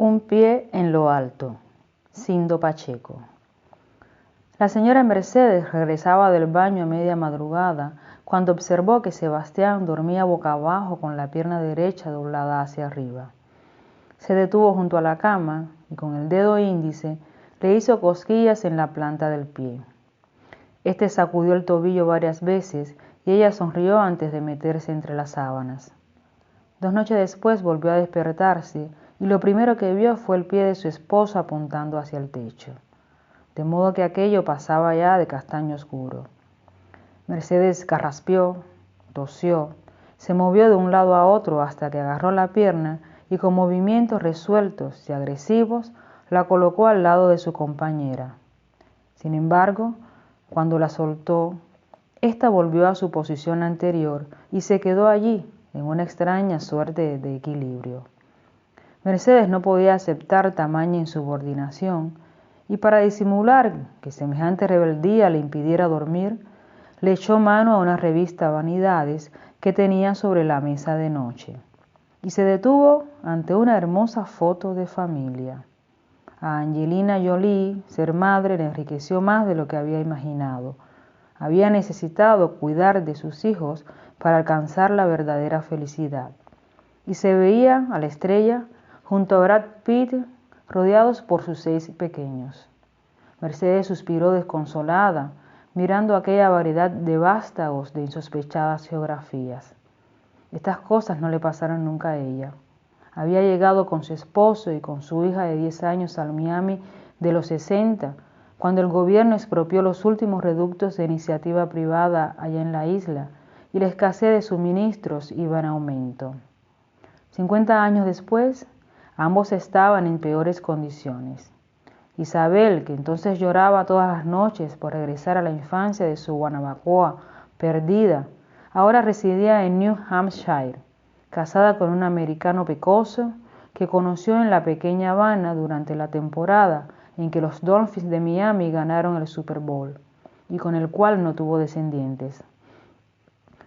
Un pie en lo alto. Cindo Pacheco. La señora Mercedes regresaba del baño a media madrugada cuando observó que Sebastián dormía boca abajo con la pierna derecha doblada hacia arriba. Se detuvo junto a la cama y con el dedo índice le hizo cosquillas en la planta del pie. Este sacudió el tobillo varias veces y ella sonrió antes de meterse entre las sábanas. 2 noches después volvió a despertarse y lo primero que vio fue el pie de su esposo apuntando hacia el techo, de modo que aquello pasaba ya de castaño oscuro. Mercedes carraspeó, tosió, se movió de un lado a otro hasta que agarró la pierna y con movimientos resueltos y agresivos la colocó al lado de su compañera. Sin embargo, cuando la soltó, ésta volvió a su posición anterior y se quedó allí en una extraña suerte de equilibrio. Mercedes no podía aceptar tamaña insubordinación y para disimular que semejante rebeldía le impidiera dormir, le echó mano a una revista Vanidades que tenía sobre la mesa de noche y se detuvo ante una hermosa foto de familia. A Angelina Jolie ser madre le enriqueció más de lo que había imaginado. Había necesitado cuidar de sus hijos para alcanzar la verdadera felicidad. Y se veía a la estrella junto a Brad Pitt rodeados por sus 6 pequeños. Mercedes suspiró desconsolada, mirando aquella variedad de vástagos de insospechadas geografías. Estas cosas no le pasaron nunca a ella. Había llegado con su esposo y con su hija de 10 años al Miami de los 60, cuando el gobierno expropió los últimos reductos de iniciativa privada allá en la isla y la escasez de suministros iba en aumento. 50 años después, ambos estaban en peores condiciones. Isabel, que entonces lloraba todas las noches por regresar a la infancia de su Guanabacoa perdida, ahora residía en New Hampshire, casada con un americano pecoso que conoció en la pequeña Habana durante la temporada en que los Dolphins de Miami ganaron el Super Bowl y con el cual no tuvo descendientes.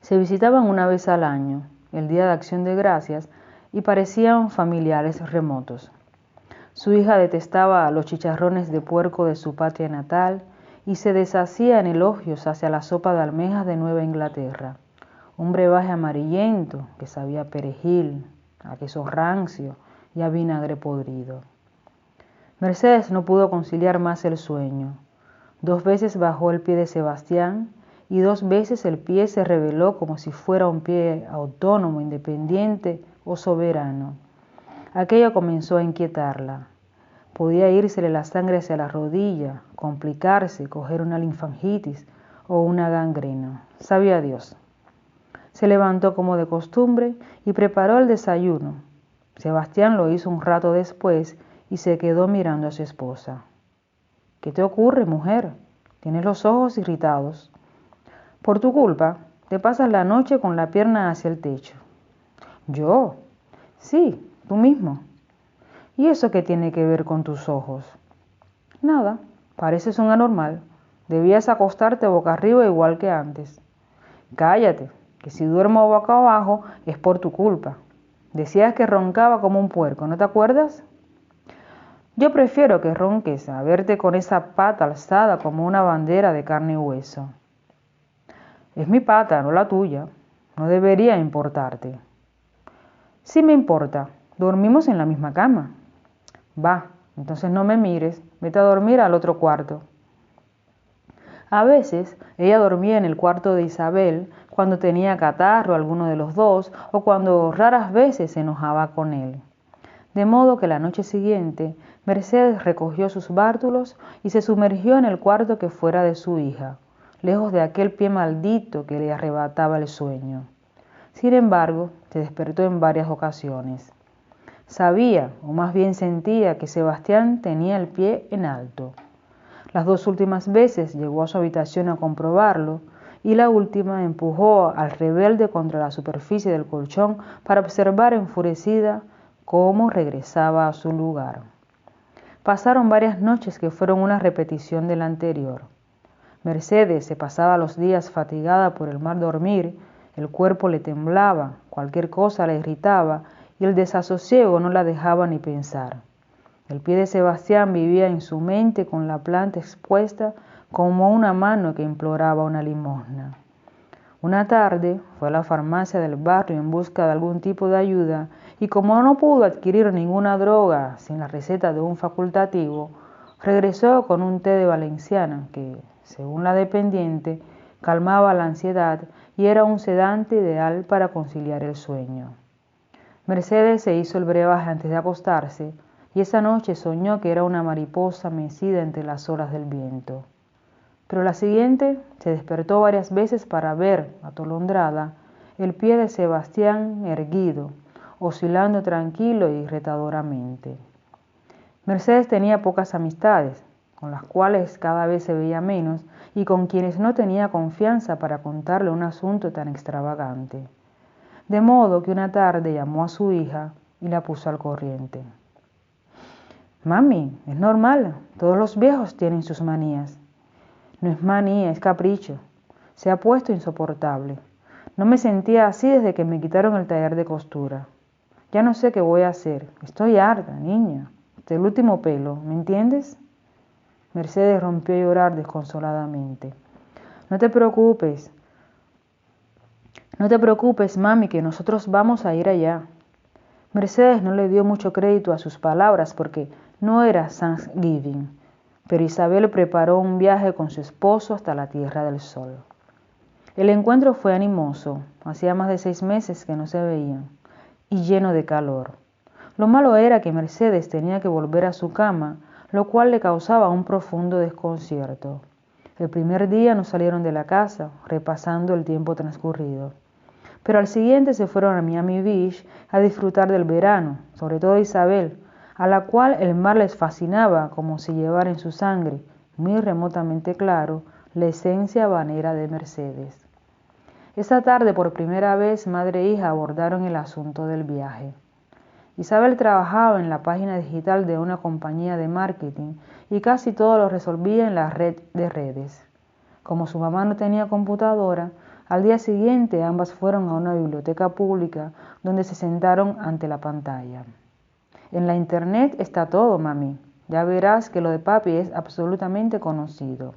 Se visitaban una vez al año, el Día de Acción de Gracias, y parecían familiares remotos. Su hija detestaba los chicharrones de puerco de su patria natal y se deshacía en elogios hacia la sopa de almejas de Nueva Inglaterra, un brebaje amarillento que sabía a perejil, a queso rancio y a vinagre podrido. Mercedes no pudo conciliar más el sueño. 2 veces bajó el pie de Sebastián y 2 veces el pie se reveló como si fuera un pie autónomo, independiente o soberano. Aquello comenzó a inquietarla. Podía írsele la sangre hacia la rodilla, complicarse, coger una linfangitis o una gangrena. Sabía Dios. Se levantó como de costumbre y preparó el desayuno. Sebastián lo hizo un rato después y se quedó mirando a su esposa. ¿Qué te ocurre, mujer? Tienes los ojos irritados. Por tu culpa, te pasas la noche con la pierna hacia el techo. ¿Yo? Sí, tú mismo. ¿Y eso qué tiene que ver con tus ojos? Nada, pareces un anormal. Debías acostarte boca arriba igual que antes. Cállate, que si duermo boca abajo es por tu culpa. Decías que roncaba como un puerco, ¿no te acuerdas? Yo prefiero que ronques a verte con esa pata alzada como una bandera de carne y hueso. Es mi pata, no la tuya. No debería importarte. Sí me importa. Dormimos en la misma cama. Va, entonces no me mires. Vete a dormir al otro cuarto. A veces ella dormía en el cuarto de Isabel cuando tenía catarro alguno de los dos o cuando raras veces se enojaba con él. De modo que la noche siguiente Mercedes recogió sus bártulos y se sumergió en el cuarto que fuera de su hija, lejos de aquel pie maldito que le arrebataba el sueño. Sin embargo, se despertó en varias ocasiones. Sabía, o más bien sentía, que Sebastián tenía el pie en alto. Las 2 últimas veces llegó a su habitación a comprobarlo y la última empujó al rebelde contra la superficie del colchón para observar enfurecida cómo regresaba a su lugar. Pasaron varias noches que fueron una repetición de la anterior. Mercedes se pasaba los días fatigada por el mal dormir, el cuerpo le temblaba, cualquier cosa la irritaba y el desasosiego no la dejaba ni pensar. El pie de Sebastián vivía en su mente con la planta expuesta como una mano que imploraba una limosna. Una tarde fue a la farmacia del barrio en busca de algún tipo de ayuda y como no pudo adquirir ninguna droga sin la receta de un facultativo, regresó con un té de valenciana que, según la dependiente, calmaba la ansiedad y era un sedante ideal para conciliar el sueño. Mercedes se hizo el brebaje antes de acostarse y esa noche soñó que era una mariposa mecida entre las olas del viento. Pero la siguiente se despertó varias veces para ver, atolondrada, el pie de Sebastián erguido, oscilando tranquilo y retadoramente. Mercedes tenía pocas amistades, con las cuales cada vez se veía menos y con quienes no tenía confianza para contarle un asunto tan extravagante. De modo que una tarde llamó a su hija y la puso al corriente. Mami, es normal, todos los viejos tienen sus manías. No es manía, es capricho. Se ha puesto insoportable. No me sentía así desde que me quitaron el taller de costura. Ya no sé qué voy a hacer. Estoy harta, niña. Hasta el último pelo, ¿me entiendes? Mercedes rompió a llorar desconsoladamente. No te preocupes, mami, que nosotros vamos a ir allá. Mercedes no le dio mucho crédito a sus palabras porque no era Thanksgiving, pero Isabel preparó un viaje con su esposo hasta la Tierra del Sol. El encuentro fue animoso, hacía más de 6 meses que no se veían, y lleno de calor. Lo malo era que Mercedes tenía que volver a su cama, lo cual le causaba un profundo desconcierto. El primer día no salieron de la casa, repasando el tiempo transcurrido. Pero al siguiente se fueron a Miami Beach a disfrutar del verano, sobre todo Isabel, a la cual el mar les fascinaba como si llevara en su sangre, muy remotamente claro, la esencia habanera de Mercedes. Esa tarde por primera vez madre e hija abordaron el asunto del viaje. Isabel trabajaba en la página digital de una compañía de marketing y casi todo lo resolvía en la red de redes. Como su mamá no tenía computadora, al día siguiente ambas fueron a una biblioteca pública donde se sentaron ante la pantalla. En la internet está todo, mami. Ya verás que lo de papi es absolutamente conocido.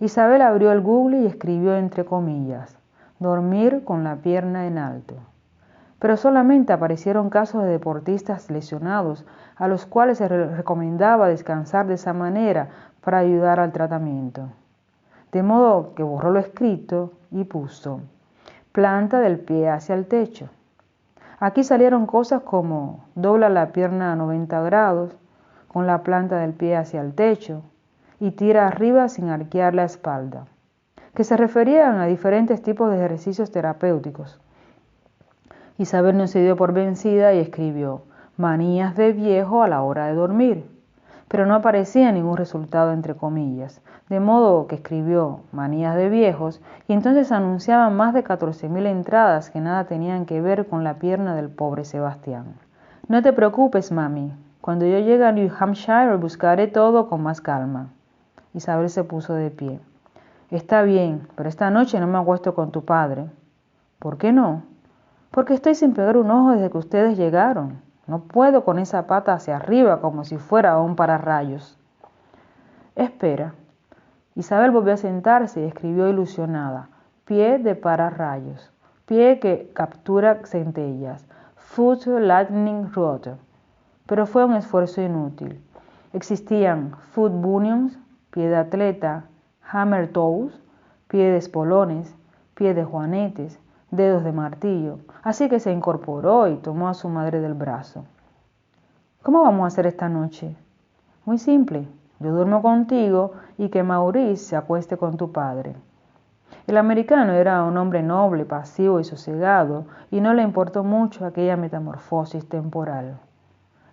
Isabel abrió el Google y escribió entre comillas, dormir con la pierna en alto. Pero solamente aparecieron casos de deportistas lesionados a los cuales se recomendaba descansar de esa manera para ayudar al tratamiento. De modo que borró lo escrito y puso, planta del pie hacia el techo. Aquí salieron cosas como dobla la pierna a 90 grados, con la planta del pie hacia el techo, y tira arriba sin arquear la espalda, que se referían a diferentes tipos de ejercicios terapéuticos. Isabel no se dio por vencida y escribió, manías de viejo a la hora de dormir, pero no aparecía ningún resultado entre comillas, de modo que escribió manías de viejos y entonces anunciaban más de 14.000 entradas que nada tenían que ver con la pierna del pobre Sebastián. No te preocupes, mami, cuando yo llegue a New Hampshire buscaré todo con más calma. Isabel se puso de pie. Está bien, pero esta noche no me acuesto con tu padre. ¿Por qué no? Porque estoy sin pegar un ojo desde que ustedes llegaron. No puedo con esa pata hacia arriba como si fuera un pararrayos. Espera. Isabel volvió a sentarse y escribió ilusionada. Pie de pararrayos. Pie que captura centellas. Foot lightning rod. Pero fue un esfuerzo inútil. Existían foot bunions, pie de atleta, hammer toes, pie de espolones, pie de juanetes, dedos de martillo, así que se incorporó y tomó a su madre del brazo. ¿Cómo vamos a hacer esta noche? Muy simple, yo duermo contigo y que Maurice se acueste con tu padre. El americano era un hombre noble, pasivo y sosegado, y no le importó mucho aquella metamorfosis temporal.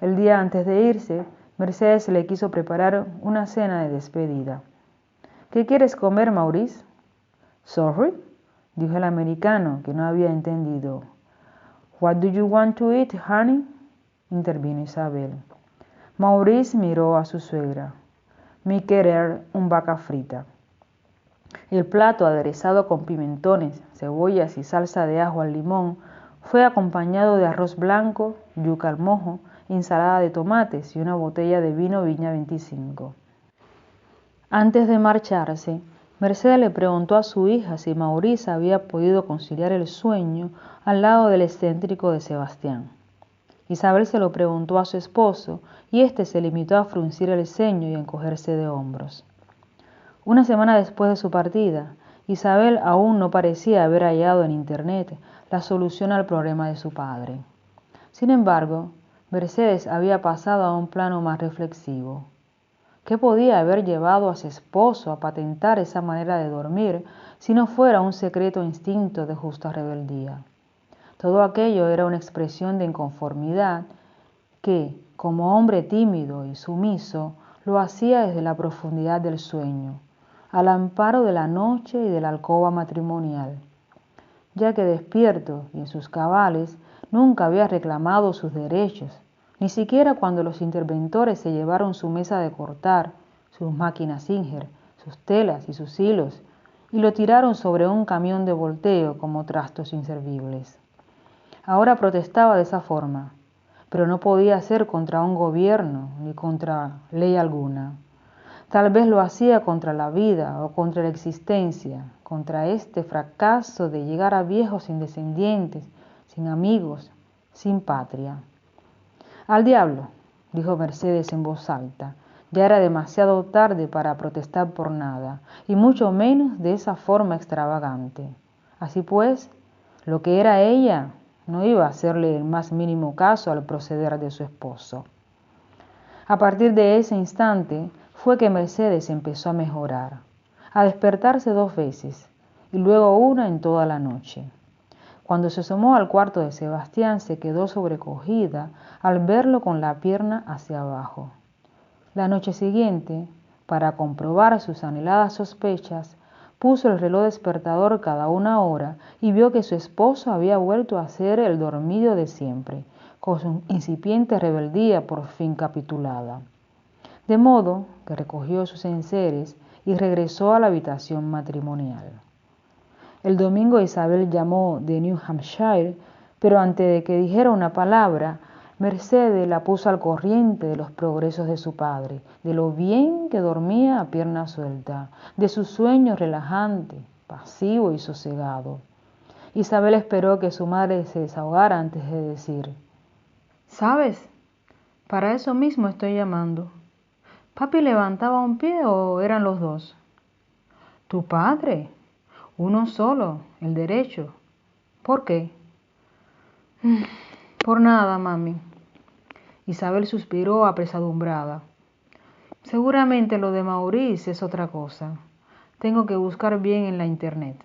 El día antes de irse, Mercedes le quiso preparar una cena de despedida. ¿Qué quieres comer, Maurice? Sorry, dijo el americano, que no había entendido. What do you want to eat, honey? Intervino Isabel. Maurice miró a su suegra. Mi querer un vaca frita. El plato, aderezado con pimentones, cebollas y salsa de ajo al limón, fue acompañado de arroz blanco, yuca al mojo ensalada de tomates y una botella de vino Viña 25. Antes de marcharse, Mercedes le preguntó a su hija si Maurice había podido conciliar el sueño al lado del excéntrico de Sebastián. Isabel se lo preguntó a su esposo y éste se limitó a fruncir el ceño y a encogerse de hombros. Una semana después de su partida, Isabel aún no parecía haber hallado en Internet la solución al problema de su padre. Sin embargo, Mercedes había pasado a un plano más reflexivo. ¿Qué podía haber llevado a su esposo a patentar esa manera de dormir si no fuera un secreto instinto de justa rebeldía? Todo aquello era una expresión de inconformidad que, como hombre tímido y sumiso, lo hacía desde la profundidad del sueño, al amparo de la noche y de la alcoba matrimonial, ya que despierto y en sus cabales nunca había reclamado sus derechos, ni siquiera cuando los interventores se llevaron su mesa de cortar, sus máquinas Singer, sus telas y sus hilos, y lo tiraron sobre un camión de volteo como trastos inservibles. Ahora protestaba de esa forma, pero no podía ser contra un gobierno ni contra ley alguna. Tal vez lo hacía contra la vida o contra la existencia, contra este fracaso de llegar a viejos sin descendientes, sin amigos, sin patria. Al diablo, dijo Mercedes en voz alta, ya era demasiado tarde para protestar por nada, y mucho menos de esa forma extravagante. Así pues, lo que era ella no iba a hacerle el más mínimo caso al proceder de su esposo. A partir de ese instante fue que Mercedes empezó a mejorar, a despertarse 2 veces y luego una en toda la noche. Cuando se asomó al cuarto de Sebastián se quedó sobrecogida al verlo con la pierna hacia abajo. La noche siguiente, para comprobar sus anheladas sospechas, puso el reloj despertador cada 1 hora y vio que su esposo había vuelto a ser el dormido de siempre, con su incipiente rebeldía por fin capitulada. De modo que recogió sus enseres y regresó a la habitación matrimonial. El domingo Isabel llamó de New Hampshire, pero antes de que dijera una palabra, Mercedes la puso al corriente de los progresos de su padre, de lo bien que dormía a pierna suelta, de su sueño relajante, pasivo y sosegado. Isabel esperó que su madre se desahogara antes de decir: ¿sabes? Para eso mismo estoy llamando. ¿Papi levantaba un pie o eran los dos? Tu padre, uno solo, el derecho. ¿Por qué? Por nada, mami. Isabel suspiró apesadumbrada. Seguramente lo de Maurice es otra cosa. Tengo que buscar bien en la internet.